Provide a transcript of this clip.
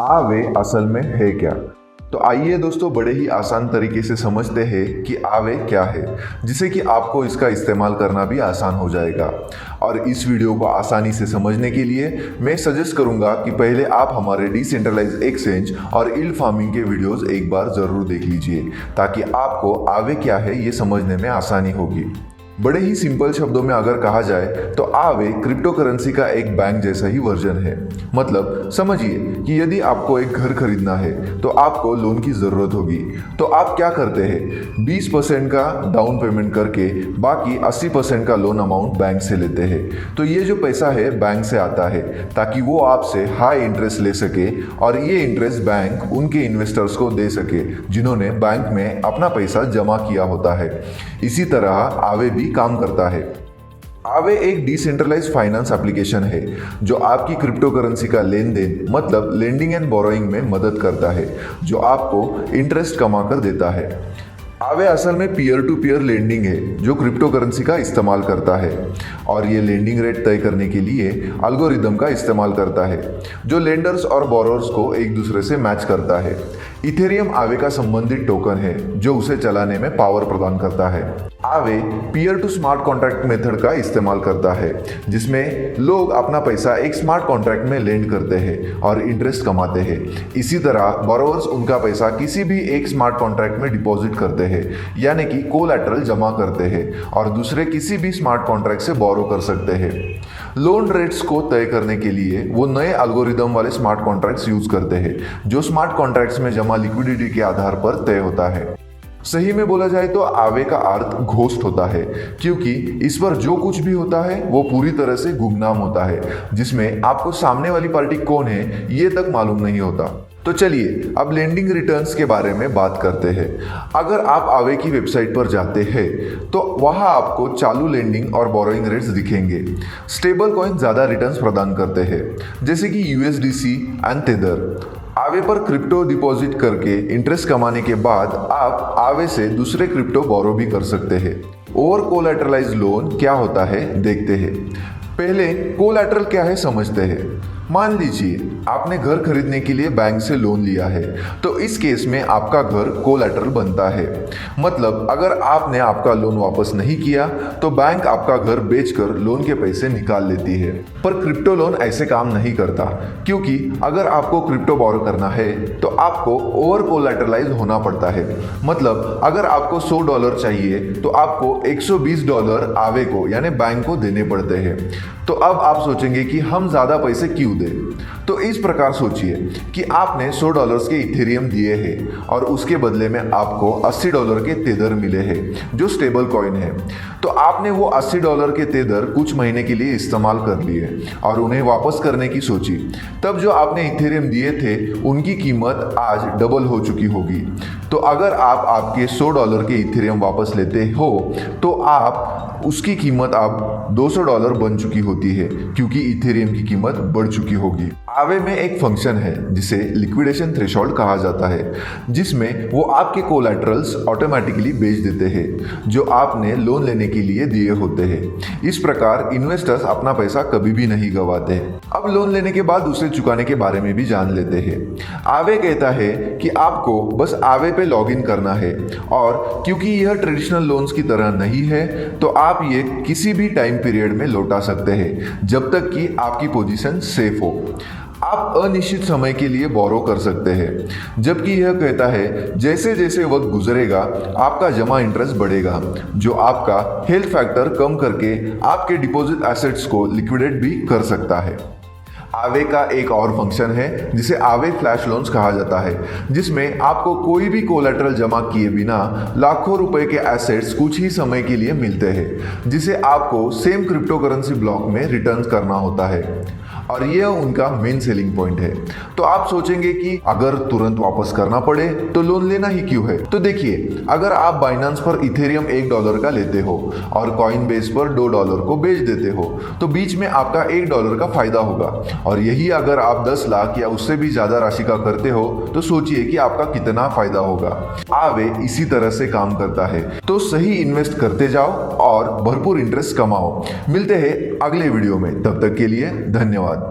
आवे असल में है क्या। तो आइए दोस्तों बड़े ही आसान तरीके से समझते हैं कि आवे क्या है, जिससे कि आपको इसका इस्तेमाल करना भी आसान हो जाएगा। और इस वीडियो को आसानी से समझने के लिए मैं सजेस्ट करूंगा कि पहले आप हमारे डिसेंट्रलाइज्ड एक्सचेंज और यील्ड फार्मिंग के वीडियोस एक बार ज़रूर देख लीजिए, ताकि आपको आवे क्या है ये समझने में आसानी होगी। बड़े ही सिंपल शब्दों में अगर कहा जाए तो आवे क्रिप्टो करेंसी का एक बैंक जैसा ही वर्जन है। मतलब समझिए कि यदि आपको एक घर खरीदना है तो आपको लोन की ज़रूरत होगी, तो आप क्या करते हैं, 20% का डाउन पेमेंट करके बाकी 80% का लोन अमाउंट बैंक से लेते हैं। तो ये जो पैसा है बैंक से आता है ताकि वो आपसे हाई इंटरेस्ट ले सके और ये इंटरेस्ट बैंक उनके इन्वेस्टर्स को दे सके जिन्होंने बैंक में अपना पैसा जमा किया होता है। इसी तरह आवे भी काम करता है। आवे एक डिसेंट्रलाइज्ड फाइनेंस एप्लीकेशन है जो आपकी क्रिप्टो करेंसी का लेन देन मतलब लेंडिंग एंड बोरोइंग में मदद करता है, जो आपको इंटरेस्ट कमा कर देता है। आवे असल में पीयर टू पीयर लेंडिंग है जो क्रिप्टो करेंसी का इस्तेमाल करता है, और ये लेंडिंग रेट तय करने के लिए एल्गोरिदम का इस्तेमाल करता है जो लेंडर्स और बोरोअर्स को एक दूसरे से मैच करता है। इथेरियम आवे का संबंधित टोकन है जो उसे चलाने में पावर प्रदान करता है। Aave peer to smart contract method का इस्तेमाल करता है, जिसमें लोग अपना पैसा एक स्मार्ट कॉन्ट्रैक्ट में लेंड करते हैं और इंटरेस्ट कमाते हैं। इसी तरह बोरोअर्स उनका पैसा किसी भी एक स्मार्ट कॉन्ट्रैक्ट में डिपॉजिट करते हैं, यानी कि कोलैटरल जमा करते हैं और दूसरे किसी भी स्मार्ट कॉन्ट्रैक्ट से बोरो कर सकते हैं। लोन रेट्स को तय करने के लिए वो नए एल्गोरिदम वाले स्मार्ट कॉन्ट्रैक्ट्स यूज करते हैं जो स्मार्ट कॉन्ट्रैक्ट्स में जमा लिक्विडिटी के आधार पर तय होता है। सही में बोला जाए तो आवे का अर्थ घोस्ट होता है, क्योंकि इस पर जो कुछ भी होता है वो पूरी तरह से गुमनाम होता है, जिसमें आपको सामने वाली पार्टी कौन है ये तक मालूम नहीं होता। तो चलिए अब लेंडिंग रिटर्न्स के बारे में बात करते हैं। अगर आप आवे की वेबसाइट पर जाते हैं तो वहाँ आपको चालू लेंडिंग और बोरोइंग रेट्स दिखेंगे। स्टेबल कॉइन ज़्यादा रिटर्न्स प्रदान करते हैं, जैसे कि यूएसडीसी एंड तेदर। आवे पर क्रिप्टो डिपॉजिट करके इंटरेस्ट कमाने के बाद आप आवे से दूसरे क्रिप्टो बोरो भी कर सकते हैं। ओवर कोलैटरलाइज्ड लोन क्या होता है देखते हैं। पहले कोलैटरल क्या है समझते हैं। मान लीजिए आपने घर खरीदने के लिए बैंक से लोन लिया है, तो इस केस में आपका घर कोलैटरल बनता है। मतलब अगर आपने आपका लोन वापस नहीं किया तो बैंक आपका घर बेचकर लोन के पैसे निकाल लेती है। पर क्रिप्टो लोन ऐसे काम नहीं करता, क्योंकि अगर आपको क्रिप्टो बोरो करना है तो आपको ओवर कोलैटरलाइज होना पड़ता है। मतलब अगर आपको $100 चाहिए तो आपको $120 आवे को यानी बैंक को देने पड़ते हैं। तो अब आप सोचेंगे कि हम ज़्यादा पैसे क्यों दें। तो इस प्रकार सोचिए कि आपने $100 के इथेरियम दिए हैं और उसके बदले में आपको $80 के तेदर मिले हैं जो स्टेबल कॉइन है। तो आपने वो $80 के तेदर कुछ महीने के लिए इस्तेमाल कर लिए और उन्हें वापस करने की सोची। तब जो आपने इथेरियम दिए थे उनकी कीमत आज डबल हो चुकी होगी। तो अगर आप आपके $100 के इथेरियम वापस लेते हो तो आप उसकी कीमत अब $200 बन चुकी होती है, क्योंकि इथेरियम की कीमत बढ़ चुकी होगी। आवे में एक फंक्शन है जिसे लिक्विडेशन थ्रेशोल्ड कहा जाता है, जिसमें वो आपके कोलैटरल्स ऑटोमेटिकली बेच देते हैं जो आपने लोन लेने के लिए दिए होते हैं। इस प्रकार इन्वेस्टर्स अपना पैसा कभी भी नहीं गंवाते। अब लोन लेने के बाद उसे चुकाने के बारे में भी जान लेते हैं। आवे कहता है कि आपको बस आवे पे लॉगिन करना है, और क्योंकि यह ट्रेडिशनल लोन्स की तरह नहीं है तो आप ये किसी भी टाइम पीरियड में लौटा सकते हैं जब तक कि आपकी पोजीशन सेफ हो। आप अनिश्चित समय के लिए बोरो कर सकते हैं, जबकि यह कहता है जैसे जैसे वक्त गुजरेगा आपका जमा इंटरेस्ट बढ़ेगा, जो आपका हेल्थ फैक्टर कम करके आपके डिपॉजिट एसेट्स को लिक्विडेट भी कर सकता है। आवे का एक और फंक्शन है जिसे आवे फ्लैश लोन्स कहा जाता है, जिसमें आपको कोई भी कोलैटरल जमा किए बिना लाखों रुपए के एसेट्स कुछ ही समय के लिए मिलते हैं, जिसे आपको सेम क्रिप्टो करेंसी ब्लॉक में रिटर्न करना होता है। और यह उनका मेन सेलिंग पॉइंट है। तो आप सोचेंगे कि अगर तुरंत वापस करना पड़े तो लोन लेना ही क्यों है। तो देखिए, अगर आप बाइनेंस पर इथेरियम $1 का लेते हो और कॉइन बेस पर $2 को बेच देते हो तो बीच में आपका $1 का फायदा होगा। और यही अगर आप 10 लाख या उससे भी ज्यादा राशि का करते हो तो सोचिए कि आपका कितना फायदा होगा। आवे इसी तरह से काम करता है। तो सही इन्वेस्ट करते जाओ और भरपूर इंटरेस्ट कमाओ। मिलते हैं अगले वीडियो में, तब तक के लिए धन्यवाद।